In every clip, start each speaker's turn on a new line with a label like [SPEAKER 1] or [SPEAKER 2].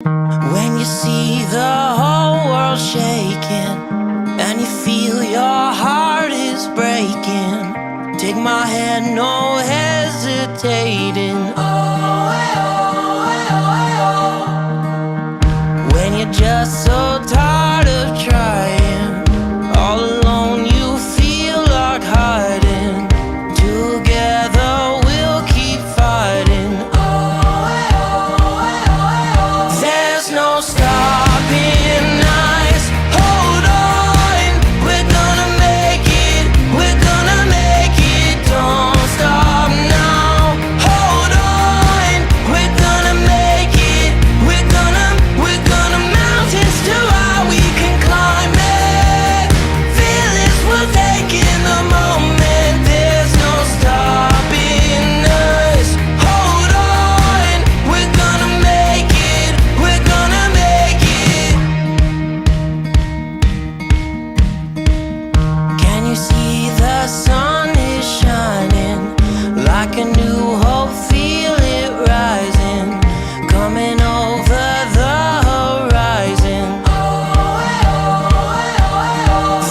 [SPEAKER 1] When you see the whole world shaking and you feel your heart is breaking, take my hand, no hesitating. Oh, oh, oh, oh. When you're just so tired of trying, all alone you feel like hiding. Together we'll keep fighting. There's no stopping us. Hold on, we're gonna make it. We're gonna make it. Don't stop now. Hold on, we're gonna make it. We're gonna mountains too high we can climb it. Feel this, we're taking the moment. There's no stopping us. Hold on, we're gonna make it. We're gonna make it. Can you see the sun is shining like a new hope? Feel it rising, coming over the horizon.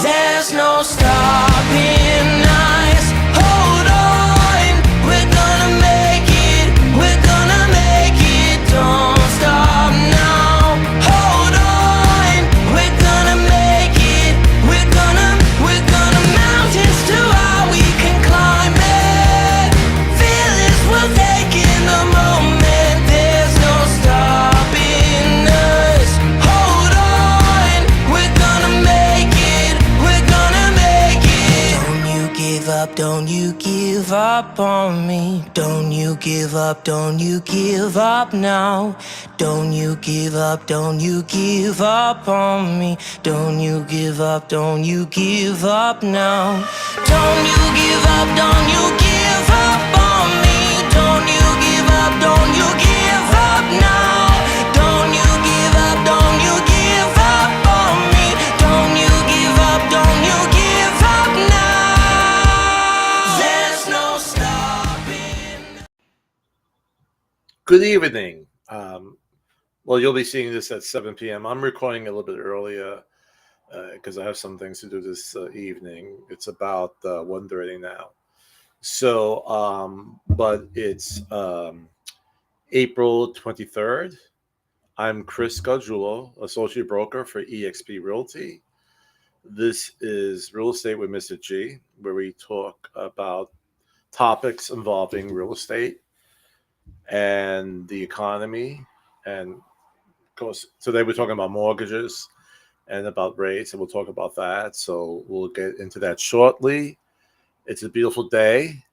[SPEAKER 1] There's no stopping us. Hold on, we're gonna make it. We're gonna make it. Don't stop now. Hold on, we're gonna make it. We're gonna mountains too high we can climb it. Feel this, we're taking the moment. There's no stopping us. Hold on, we're gonna make it. We're gonna make it. Don't you give up, don't you give up on me. Don't you give up, don't you give up now. Don't you give up, don't you give up on me. Don't you give up, don't you give up now. Don't you give up, don't you give up on me. Don't you give up, don't you give up now. Don't you give up, don't you give up on me. Don't you give up, don't you give up now. There's no stopping.
[SPEAKER 2] Good evening. Well, you'll be seeing this at 7 p.m. I'm recording a little bit earlier because I have some things to do this evening. It's about 1:30 now. So, but it's April 23rd. I'm Chris Gargiulo, associate broker for eXp Realty. This is Real Estate with Mr. G, where we talk about topics involving real estate and the economy. And of course, today we're talking about mortgages and about rates, and we'll talk about that. So we'll get into that shortly. It's a beautiful day,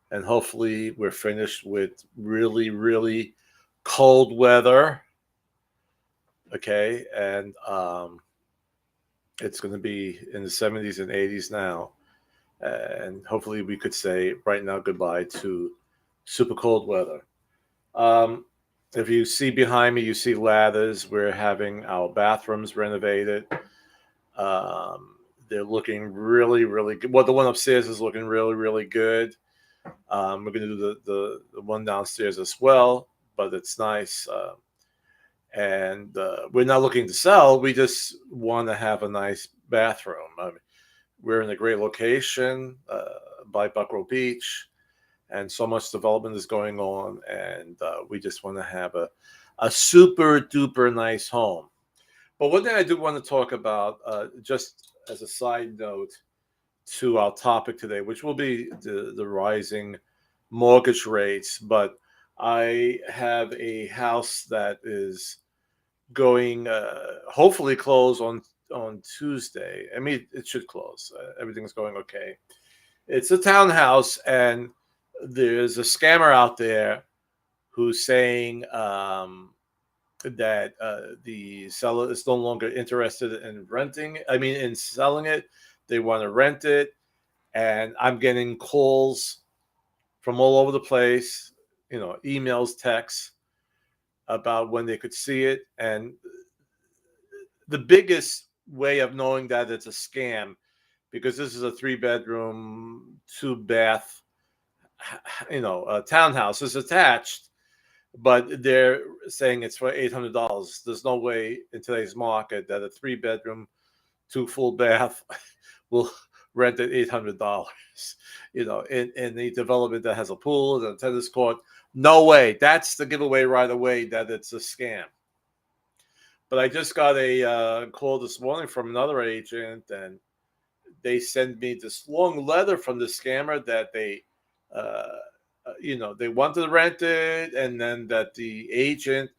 [SPEAKER 2] and hopefully we're finished with really, really cold weather. Okay, and it's going to be in the 70s and 80s now. And hopefully we could say right now goodbye to super cold weather. If you see behind me, you see ladders. We're having our bathrooms renovated. They're looking really, really good. Well, the one upstairs is looking really, really good. We're going to do the one downstairs as well, but it's nice. And we're not looking to sell. We just want to have a nice bathroom. I mean, we're in a great location by Buckrow Beach, and so much development is going on, and we just want to have a super duper nice home. But one thing I do want to talk about, just as a side note to our topic today, which will be the rising mortgage rates, but I have a house that is going hopefully close on Tuesday. I mean, it should close. Everything's going okay. It's a townhouse, and there's a scammer out there who's saying that the seller is no longer interested in renting. I mean, in selling it. They want to rent it, and I'm getting calls from all over the place. Emails, texts about when they could see it, and the biggest way of knowing that it's a scam, because this is a 3-bedroom, 2-bath, townhouse is attached. but they're saying it's for $800. There's no way in today's market that a 3 bedroom, 2 full bath will rent at $800. In the development that has a pool and a tennis court, no way. That's the giveaway right away that it's a scam. But I just got a call this morning from another agent, and they sent me this long letter from the scammer that uh, they wanted to rent it, and then that the agent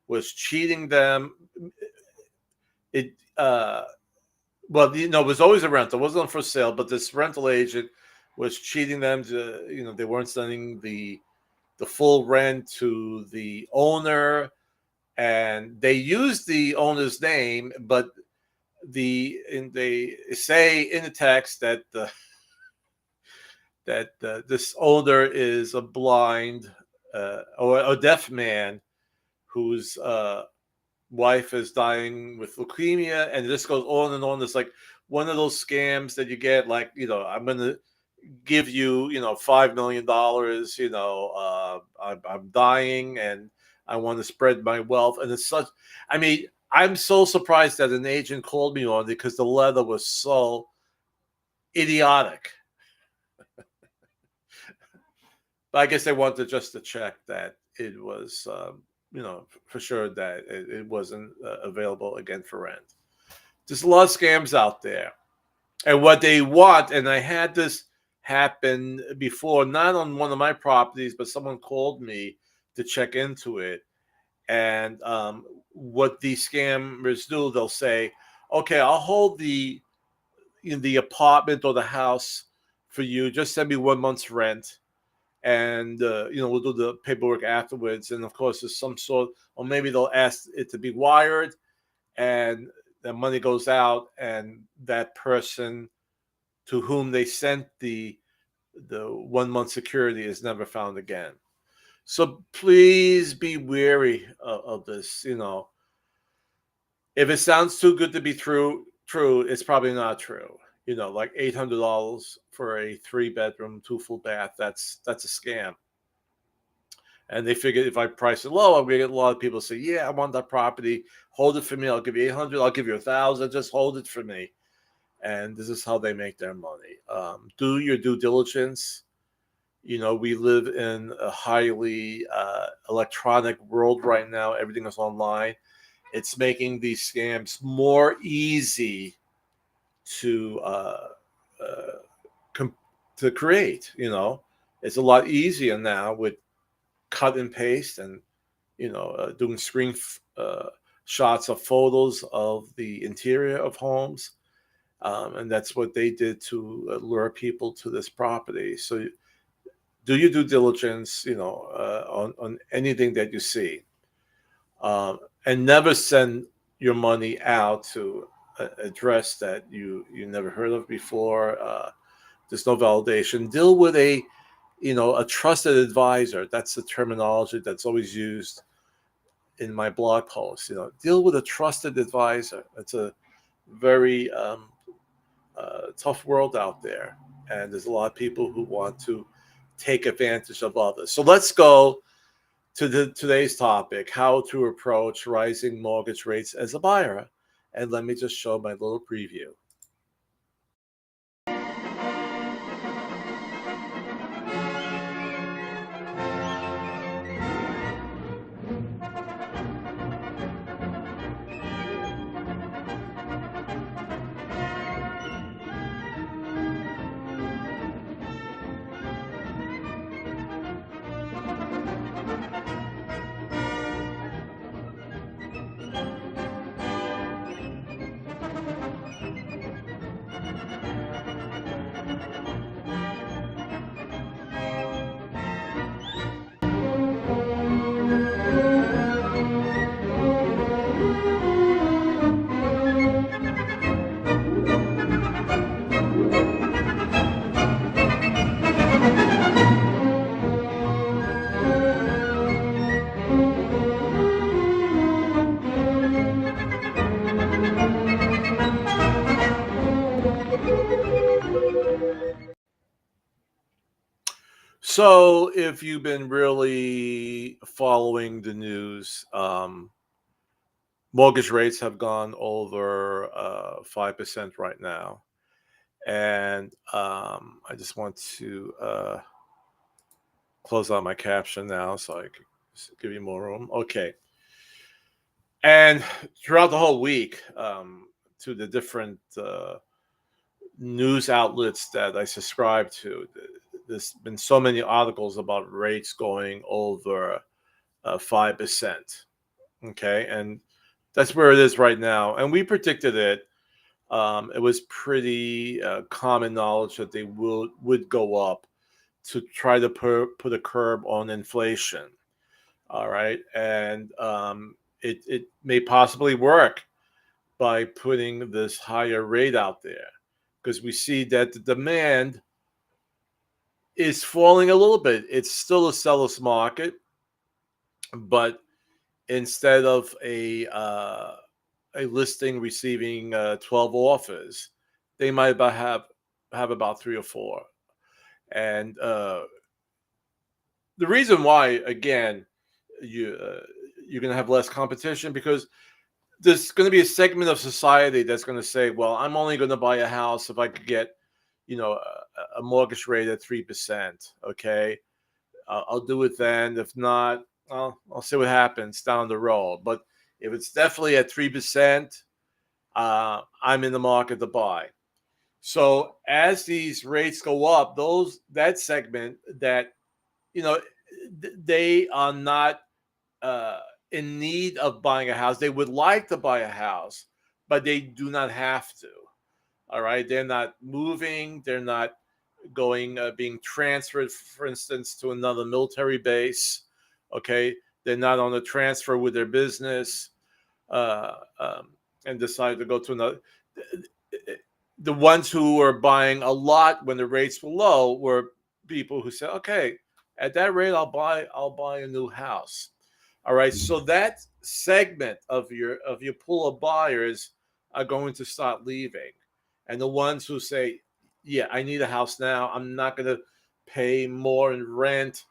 [SPEAKER 2] was cheating them. It well, it was always a rental. It wasn't for sale, but this rental agent was cheating them. They weren't sending the full rent to the owner, and they used the owner's name, but they say in the text that this owner is a blind or a deaf man whose wife is dying with leukemia, and this goes on and on. It's like one of those scams that you get, like, I'm going to give you, $5 million, I'm dying and I want to spread my wealth. And it's such, I mean, I'm so surprised that an agent called me on it because the letter was so idiotic. But I guess they wanted just to check that it was, for sure that it wasn't available again for rent. There's a lot of scams out there. And what they want, and I had this happen before, not on one of my properties, but someone called me to check into it. And what these scammers do, they'll say, okay, I'll hold the apartment or the house for you. Just send me 1 month's rent. And, we'll do the paperwork afterwards. And, of course, there's some sort, or maybe they'll ask it to be wired, and the money goes out, and that person to whom they sent the 1 month security is never found again. So please be wary of this. If it sounds too good to be true, it's probably not true. Like $800 for a 3 bedroom, 2 full bath. That's a scam. And they figured if I price it low, I'm going to get a lot of people say, yeah, I want that property. Hold it for me. I'll give you $800. I'll give you $1,000. Just hold it for me. And this is how they make their money. Do your due diligence. We live in a highly electronic world right now. Everything is online. It's making these scams more easy to create. It's a lot easier now with cut and paste and doing screen shots of photos of the interior of homes, and that's what they did to lure people to this property. So do your due diligence, on anything that you see, and never send your money out to an address that you never heard of before. There's no validation. Deal with a trusted advisor. That's the terminology that's always used in my blog posts. Deal with a trusted advisor. It's a very tough world out there, and there's a lot of people who want to take advantage of others. So let's go to today's topic: how to approach rising mortgage rates as a buyer. And let me just show my little preview. So if you've been really following the news, mortgage rates have gone over 5% right now. And I just want to close out my caption now so I can give you more room. Okay. And throughout the whole week, to the different news outlets that I subscribe to, there's been so many articles about rates going over 5%. Okay. And that's where it is right now. And we predicted it. It was pretty common knowledge that they would go up to try to put a curb on inflation. All right. And it may possibly work by putting this higher rate out there, because we see that the demand is falling a little bit. It's still a seller's market, but instead of a listing receiving 12 offers, they might have about 3 or 4. And the reason why, again, you're going to have less competition, because there's going to be a segment of society that's going to say, well, I'm only going to buy a house if I could get, a mortgage rate at 3%. Okay. I'll do it then. If not, I'll see what happens down the road. But if it's definitely at 3%, I'm in the market to buy. So as these rates go up, that segment that, they are not in need of buying a house. They would like to buy a house, but they do not have to. All right. They're not moving. They're not being transferred, for instance, to another military base. Okay. They're not on a transfer with their business and decide to go to another. The ones who were buying a lot when the rates were low were people who said, okay, at that rate, I'll buy a new house. All right. So that segment of your pool of buyers are going to start leaving. And the ones who say, yeah, I need a house now. I'm not going to pay more in rent.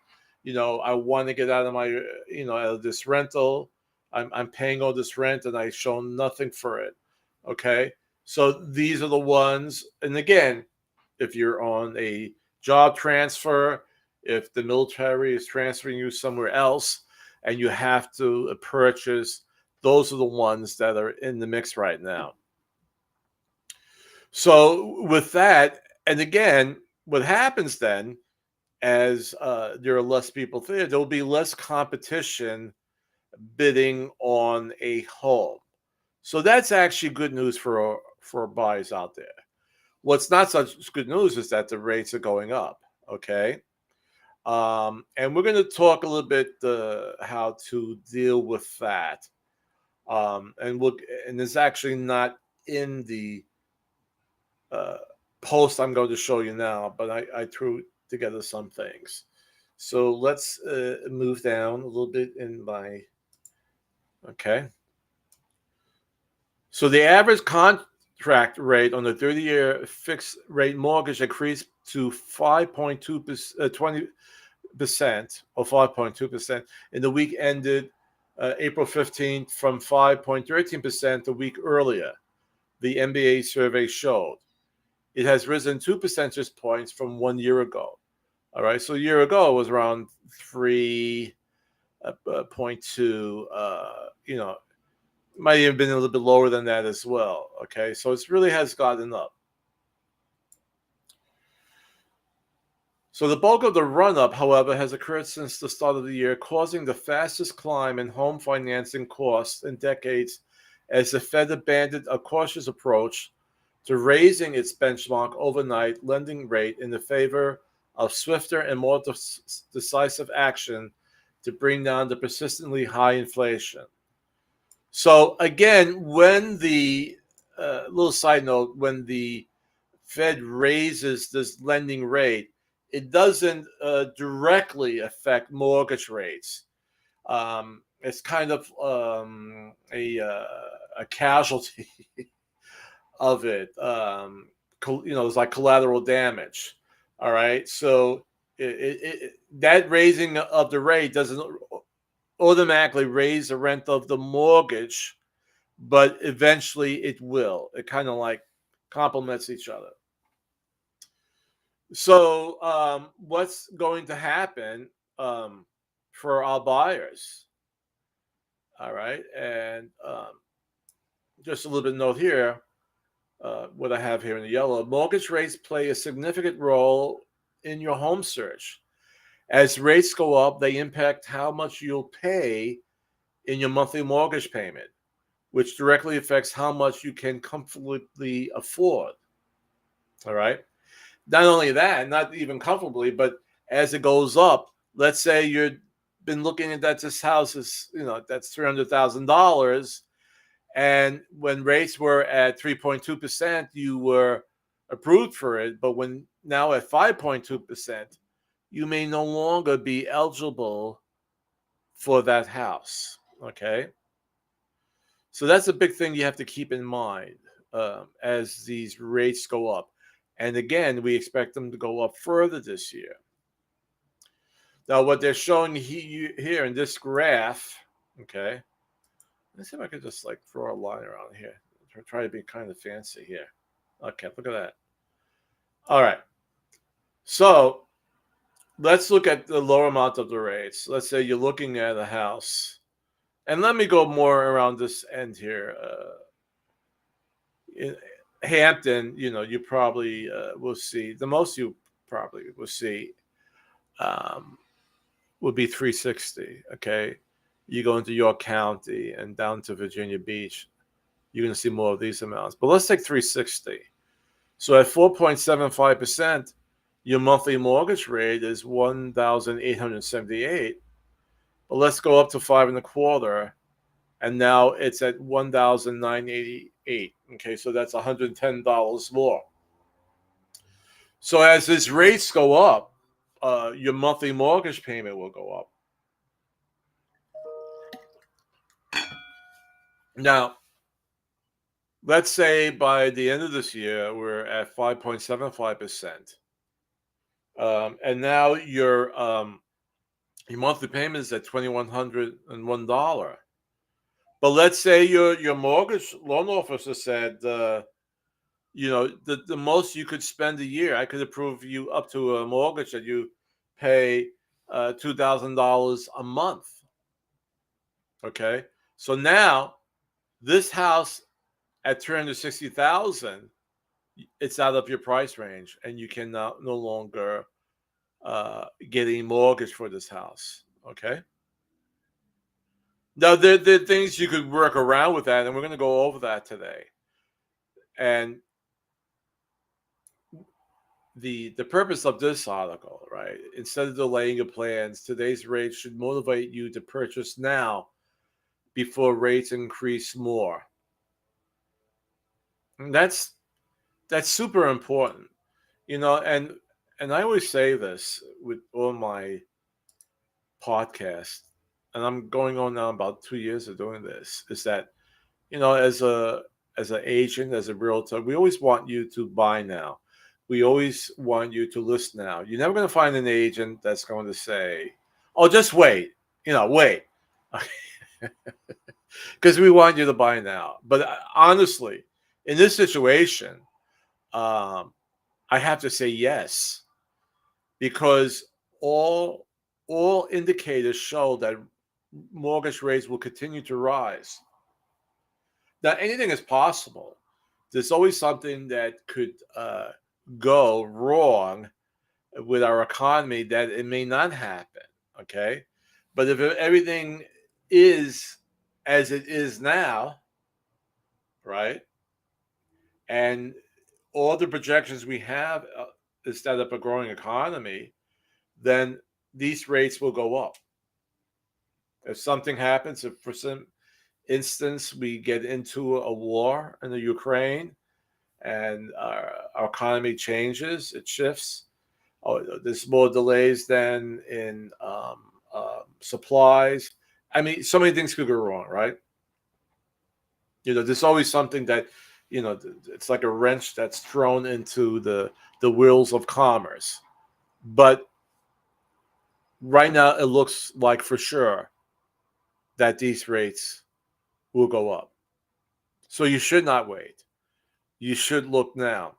[SPEAKER 2] I want to get out of out of this rental. I'm paying all this rent and I show nothing for it. Okay. So these are the ones. And again, if you're on a job transfer, if the military is transferring you somewhere else and you have to purchase, those are the ones that are in the mix right now. So with that, and again, what happens then, as there are less people there will be less competition bidding on a home. So that's actually good news for buyers out there. What's not such good news is that the rates are going up. Okay. And we're going to talk a little bit how to deal with that. And it's actually not in the post I'm going to show you now, but I threw together some things. So let's move down a little bit in my. Okay. So the average contract rate on the 30-year fixed rate mortgage increased to 5.2%, 20% or 5.2% in the week ended April 15th from 5.13% the week earlier, the MBA survey showed. It has risen 2 percentage points from 1 year ago. All right, so a year ago it was around 3.2. Might even been a little bit lower than that as well. Okay, so it really has gotten up. So the bulk of the run-up, however, has occurred since the start of the year, causing the fastest climb in home financing costs in decades as the Fed abandoned a cautious approach to raising its benchmark overnight lending rate in the favor of swifter and more decisive action to bring down the persistently high inflation. So again, when the little side note, when the Fed raises this lending rate, it doesn't directly affect mortgage rates. It's kind of a casualty of it. It's like collateral damage. All right. So That raising of the rate doesn't automatically raise the rent of the mortgage, but eventually it will. It kind of like complements each other. So, what's going to happen for our buyers? All right, and just a little bit of note here. What I have here in the yellow: mortgage rates play a significant role in your home search. As rates go up, they impact how much you'll pay in your monthly mortgage payment, which directly affects how much you can comfortably afford. All right. Not only that, not even comfortably, but as it goes up, let's say you've been looking at that this house is, that's $300,000. And when rates were at 3.2%, you were approved for it. But when now at 5.2%, you may no longer be eligible for that house. Okay. So that's a big thing you have to keep in mind as these rates go up. And again, we expect them to go up further this year. Now, what they're showing here in this graph, okay, let's see if I could just like draw a line around here. Try to be kind of fancy here. Okay, look at that. All right. So let's look at the lower amount of the rates. Let's say you're looking at a house. And let me go more around this end here. In Hampton, you probably will see, the most you probably will see would be 360, okay? You go into York County and down to Virginia Beach, you're going to see more of these amounts. But let's take 360. So at 4.75%, your monthly mortgage rate is $1,878. But let's go up to 5.25, and now it's at $1,988. Okay, so that's $110 more. So as these rates go up, your monthly mortgage payment will go up. Now, let's say by the end of this year, we're at 5.75%. And now your monthly payment is at $2,101. But let's say your mortgage loan officer said, the most you could spend a year, I could approve you up to a mortgage that you pay $2,000 a month. Okay, so now this house at $360,000, it's out of your price range, and you can no longer get a mortgage for this house. Okay. Now there are things you could work around with that, and we're going to go over that today. And the purpose of this article, right? Instead of delaying your plans, today's rates should motivate you to purchase now before rates increase more. And that's super important, and I always say this with all my podcasts, and I'm going on now about 2 years of doing this, is that, as an agent, as a realtor, we always want you to buy now. We always want you to list now. You're never going to find an agent that's going to say, "Oh, just wait," wait. Because we want you to buy now. But honestly, in this situation, I have to say yes, because all indicators show that mortgage rates will continue to rise. Now, anything is possible. There's always something that could go wrong with our economy that it may not happen. Okay, but if everything is as it is now, right, and all the projections we have instead of a growing economy, then these rates will go up. If something happens, if for some instance we get into a war in the Ukraine and our economy changes, it shifts. There's more delays than in supplies. I mean, so many things could go wrong, right? There's always something that, it's like a wrench that's thrown into the wheels of commerce. But right now it looks like for sure that these rates will go up. So you should not wait. You should look now.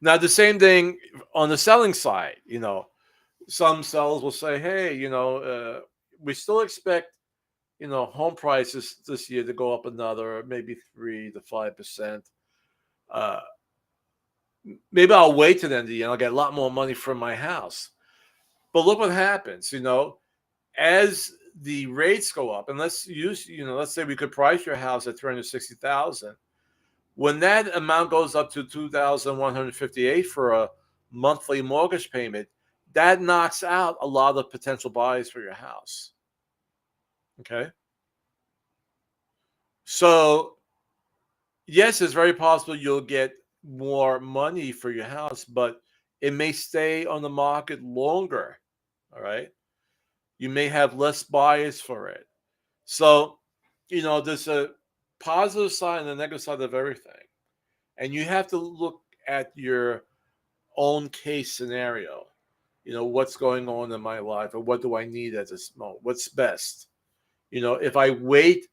[SPEAKER 2] Now, the same thing on the selling side, some sellers will say, hey, we still expect, home prices this year to go up another maybe 3 to 5%. Uh, Maybe I'll wait to the end of the year and I'll get a lot more money from my house. But look what happens, as the rates go up, and let's say we could price your house at 360,000. When that amount goes up to 2,158 for a monthly mortgage payment, that knocks out a lot of potential buyers for your house. Okay. So, yes, it's very possible you'll get more money for your house, but it may stay on the market longer. All right. You may have less buyers for it. So, there's a positive side and a negative side of everything. And you have to look at your own case scenario. What's going on in my life, or what do I need at this moment? What's best? If I wait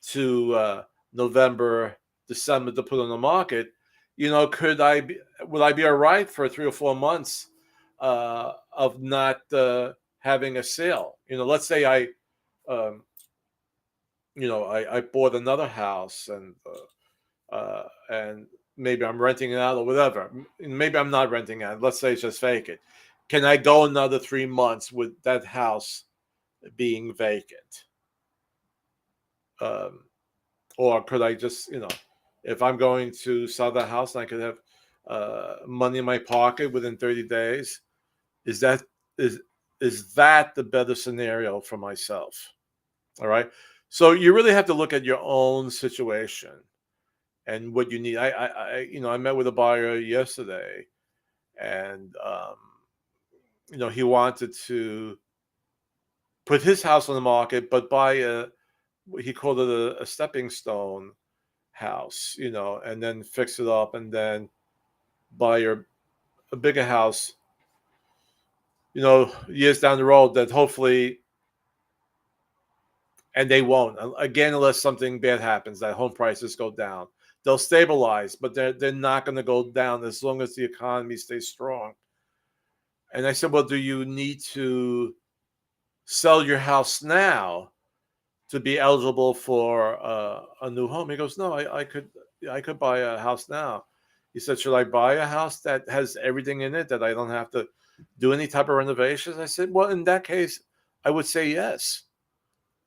[SPEAKER 2] to November, December to put on the market, would I be all right for 3 or 4 months of not having a sale? Let's say um, I bought another house and maybe I'm renting it out or whatever. Maybe I'm not renting it out. Let's say it's just vacant. Can I go another 3 months with that house being vacant? Or could I just, if I'm going to sell the house and I could have money in my pocket within 30 days, is that is that the better scenario for myself? All right. So you really have to look at your own situation and what you need. I met with a buyer yesterday, and he wanted to put his house on the market, but buy he called it a stepping stone house, and then fix it up, and then buy a bigger house, years down the road that hopefully, and they won't, again, unless something bad happens, that home prices go down. They'll stabilize, but they're not going to go down as long as the economy stays strong. And I said, well, do you need to sell your house now to be eligible for a new home? He goes, no, I could buy a house now. He said, should I buy a house that has everything in it, that I don't have to do any type of renovations? I said, well, in that case, I would say yes.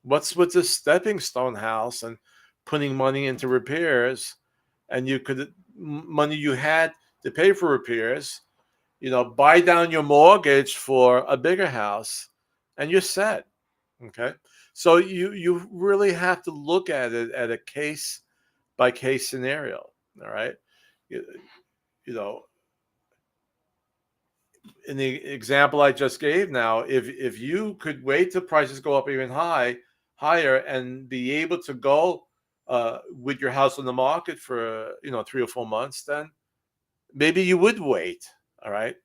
[SPEAKER 2] What's with this stepping stone house and putting money into repairs, and money you had to pay for repairs, buy down your mortgage for a bigger house, and you're set. Okay. So you really have to look at it at a case by case scenario. All right. You, you know, in the example I just gave now, if you could wait till prices go up even higher and be able to go with your house on the market for 3 or 4 months, then maybe you would wait. All right.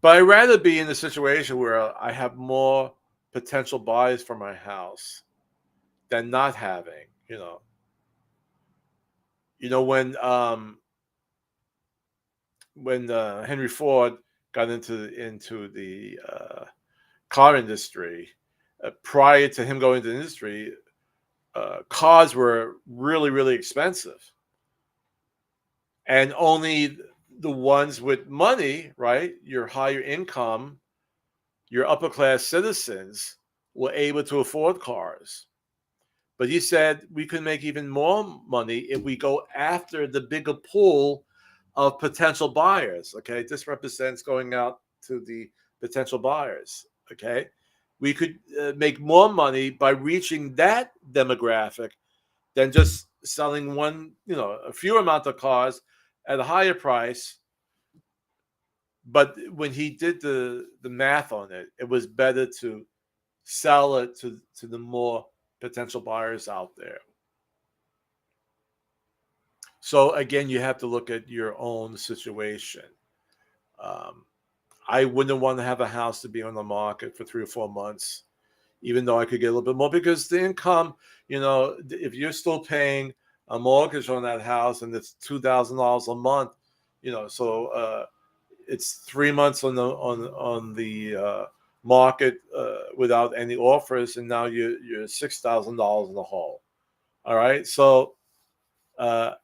[SPEAKER 2] But I'd rather be in a situation where I have more potential buyers for my house than not having. When Henry Ford got into the car industry, prior to him going into the industry, cars were really, really expensive, and only the ones with money, right, your higher income, your upper class citizens, were able to afford cars. But he said we could make even more money if we go after the bigger pool of potential buyers. Okay, this represents going out to the potential buyers. Okay, we could make more money by reaching that demographic than just selling a fewer amount of cars at a higher price. But when he did the math on it, it was better to sell it to the more potential buyers out there. So again, you have to look at your own situation. I wouldn't want to have a house to be on the market for 3 or 4 months, even though I could get a little bit more, because the income, if you're still paying a mortgage on that house and it's $2,000 a month, so it's 3 months on the market without any offers, and now you're $6,000 in the hole. All right, so the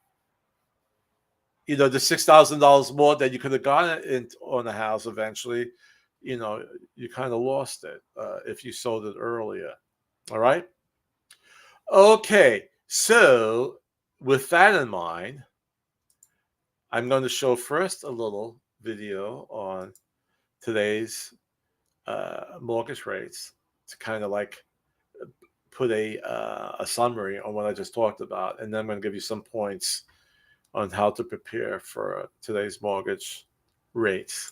[SPEAKER 2] $6,000 more that you could have gotten on the house eventually, you kind of lost it if you sold it earlier. All right. Okay, so with that in mind, I'm going to show first a little video on today's mortgage rates to kind of like put a summary on what I just talked about, and then I'm going to give you some points on how to prepare for today's mortgage rates.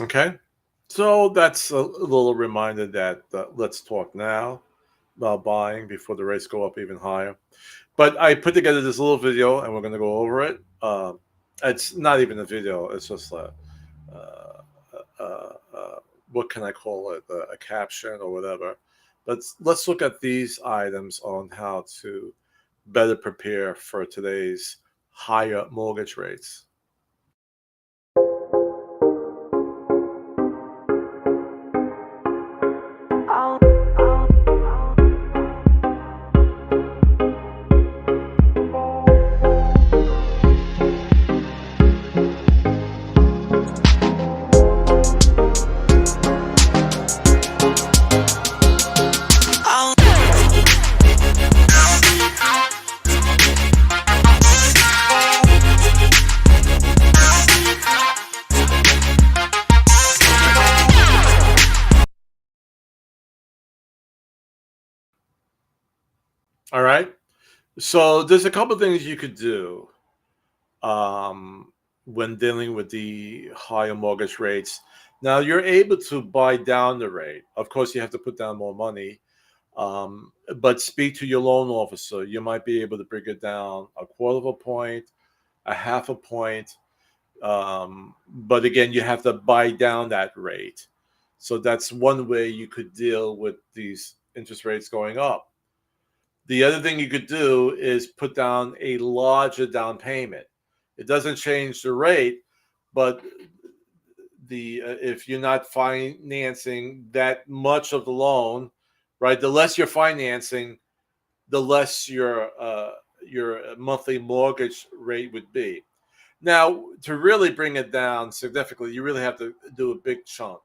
[SPEAKER 2] Okay, so that's a little reminder that let's talk now about buying before the rates go up even higher. But I put together this little video, and we're going to go over it. It's not even a video; it's just uh, what can I call it? A caption or whatever. But let's look at these items on how to better prepare for today's higher mortgage rates. All right. So there's a couple things you could do when dealing with the higher mortgage rates. Now you're able to buy down the rate. Of course, you have to put down more money, but speak to your loan officer. You might be able to bring it down a quarter of a point, a half a point. But again, you have to buy down that rate. So that's one way you could deal with these interest rates going up. The other thing you could do is put down a larger down payment. It doesn't change the rate, but if you're not financing that much of the loan, right? The less you're financing, the less your monthly mortgage rate would be. Now, to really bring it down significantly, you really have to do a big chunk.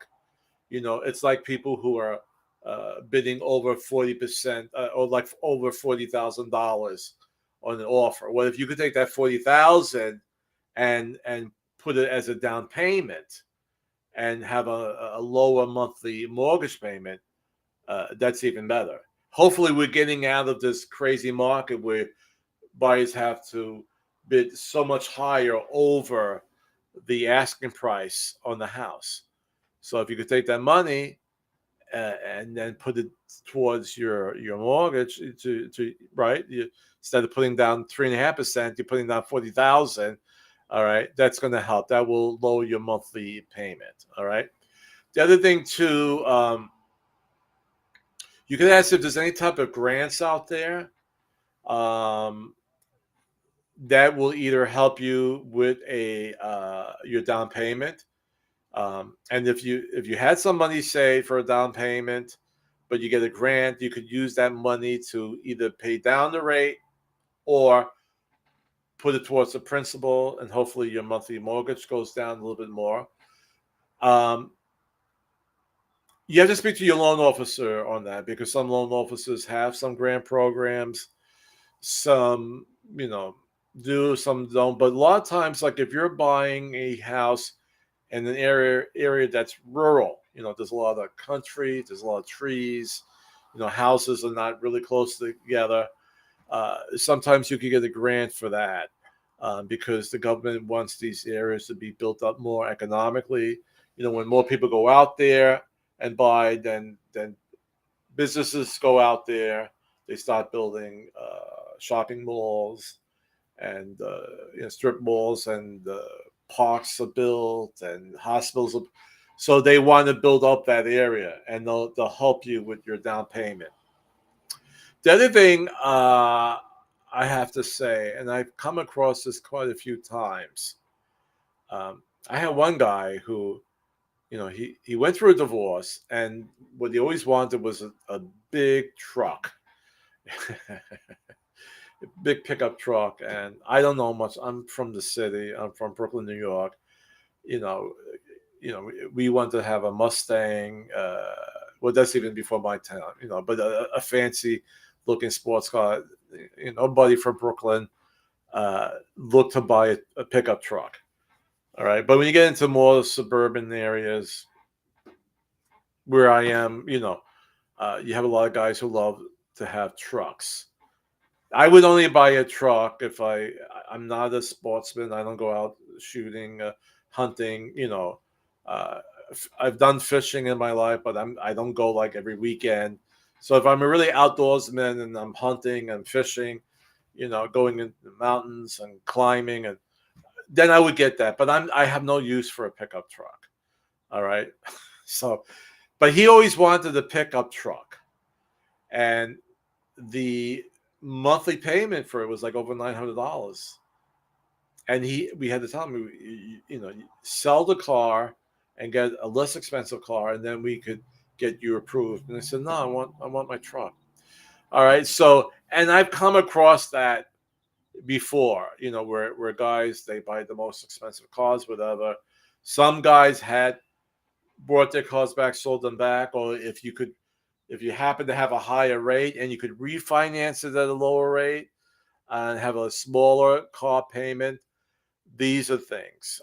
[SPEAKER 2] It's like people who are bidding over 40% or like over $40,000 on an offer. Well, if you could take that 40,000 and put it as a down payment and have a lower monthly mortgage payment, that's even better. Hopefully, we're getting out of this crazy market where buyers have to bid so much higher over the asking price on the house. So if you could take that money and then put it towards your mortgage to right, instead of putting down 3.5%, you're putting down 40,000. All right, that's going to help. That will lower your monthly payment. All right. The other thing too, you can ask if there's any type of grants out there that will either help you with your down payment. And if you had some money saved for a down payment, but you get a grant, you could use that money to either pay down the rate or put it towards the principal, and hopefully your monthly mortgage goes down a little bit more. Um, you have to speak to your loan officer on that, because some loan officers have some grant programs, some, do, some don't. But a lot of times, like if you're buying a house in an area that's rural, there's a lot of country, there's a lot of trees, houses are not really close together. Sometimes you can get a grant for that, because the government wants these areas to be built up more economically. When more people go out there and buy, then businesses go out there. They start building shopping malls and strip malls, and parks are built, and hospitals are, so they want to build up that area, and they'll help you with your down payment. The other thing I have to say, and I've come across this quite a few times. I had one guy who, he went through a divorce, and what he always wanted was a big truck, a big pickup truck. And I don't know much. I'm from the city. I'm from Brooklyn, New York. You know, we want to have a Mustang. Well, that's even before my time. But a fancy looking sports car. Buddy from Brooklyn looked to buy a pickup truck. All right, but when you get into more suburban areas, where I am, you have a lot of guys who love to have trucks. I would only buy a truck if I'm not a sportsman. I don't go out shooting, hunting. I've done fishing in my life, but I don't go like every weekend. So if I'm a really outdoorsman and I'm hunting and fishing, going into the mountains and climbing, and then I would get that. But I have no use for a pickup truck. All right, so. But he always wanted a pickup truck, and the monthly payment for it was like over $900. And we had to tell him, sell the car and get a less expensive car, and then we could get you approved. And I said, no, I want my truck. All right, so, and I've come across that before, where guys, they buy the most expensive cars, whatever. Some guys had brought their cars back, sold them back, or if you happen to have a higher rate and you could refinance it at a lower rate and have a smaller car payment, these are things.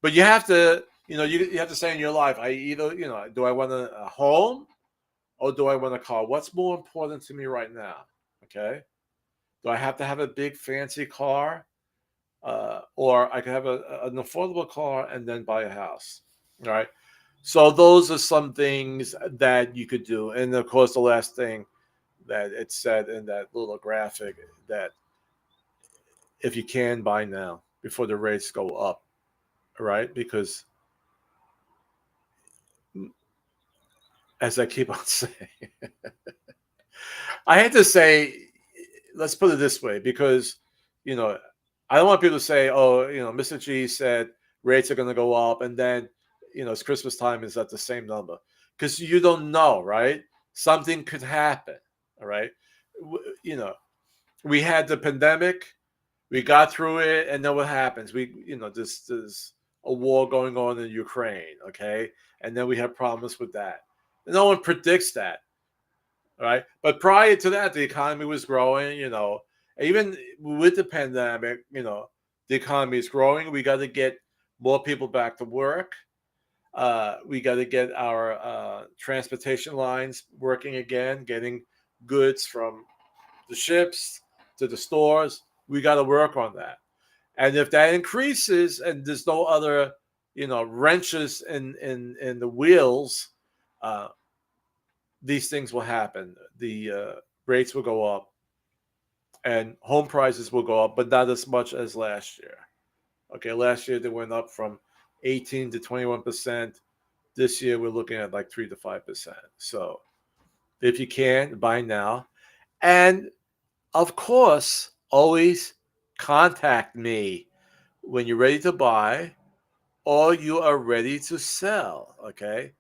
[SPEAKER 2] But you have to, you have to say in your life, I either, do I want a home or do I want a car? What's more important to me right now? Okay. Do I have to have a big fancy car? Or I could have an affordable car and then buy a house. All right. So those are some things that you could do. And of course, the last thing that it said in that little graphic, that if you can, buy now before the rates go up. All right. Because as I keep on saying, I had to say, let's put it this way, because, I don't want people to say, oh, Mr. G said rates are going to go up, and then, it's Christmas time, is at the same number, because you don't know, right? Something could happen. All right. We had the pandemic, we got through it, and then what happens? There's a war going on in Ukraine. Okay. And then we have problems with that. And no one predicts that. All right. But prior to that, the economy was growing, even with the pandemic, the economy is growing. We got to get more people back to work. We got to get our transportation lines working again, getting goods from the ships to the stores. We got to work on that. And if that increases and there's no other, wrenches in the wheels, these things will happen. The rates will go up and home prices will go up, but not as much as last year. Okay, last year they went up from 18 to 21%. This year we're looking at like 3 to 5%. So if you can, buy now. And of course, always contact me when you're ready to buy or you are ready to sell. Okay.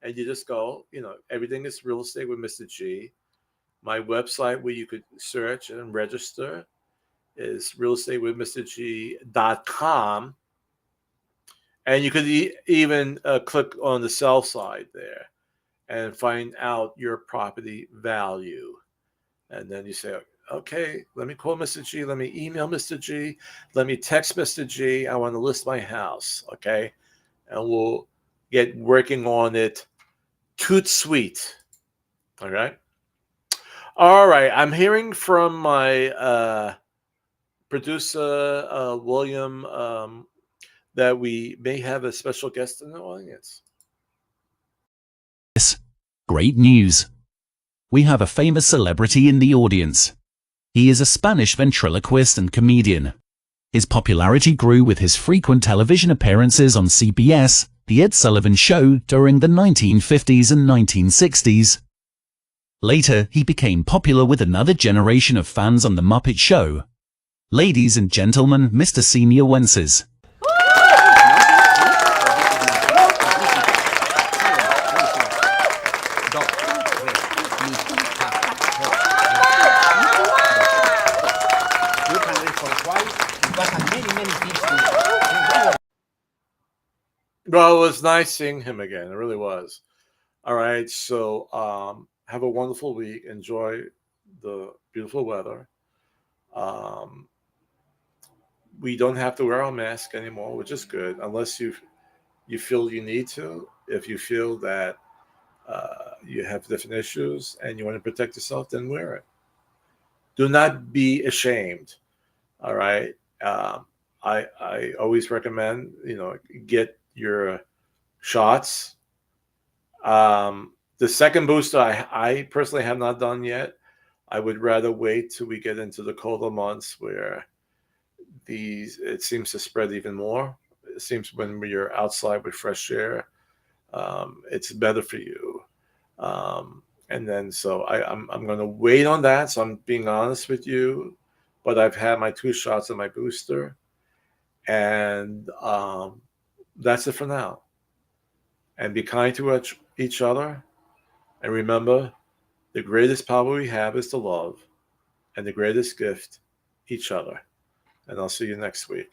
[SPEAKER 2] And you just go, everything is real estate with Mr. G. My website where you could search and register is realestatewithmrg.com. And you could even click on the sell side there and find out your property value. And then you say, okay, let me call Mr. G. Let me email Mr. G. Let me text Mr. G. I want to list my house. Okay. And we'll get working on it. Toot sweet. All right. All right. I'm hearing from my producer, William, that we may have a special guest in the audience.
[SPEAKER 3] Yes, great news. We have a famous celebrity in the audience. He is a Spanish ventriloquist and comedian. His popularity grew with his frequent television appearances on CBS, The Ed Sullivan Show, during the 1950s and 1960s. Later, he became popular with another generation of fans on The Muppet Show. Ladies and gentlemen, Mr. Senior Wences.
[SPEAKER 2] Well, it was nice seeing him again. It really was. All right. So have a wonderful week. Enjoy the beautiful weather. We don't have to wear our mask anymore, which is good, unless you feel you need to. If you feel that you have different issues and you want to protect yourself, then wear it. Do not be ashamed. All right. I always recommend, get your shots. The second booster, I personally have not done yet. I would rather wait till we get into the colder months where it seems to spread even more. It seems when you're outside with fresh air, it's better for you. And then so I'm going to wait on that. So I'm being honest with you, but I've had my 2 shots of my booster, and that's it for now. And be kind to each other. And remember, the greatest power we have is to love, and the greatest gift, each other. And I'll see you next week.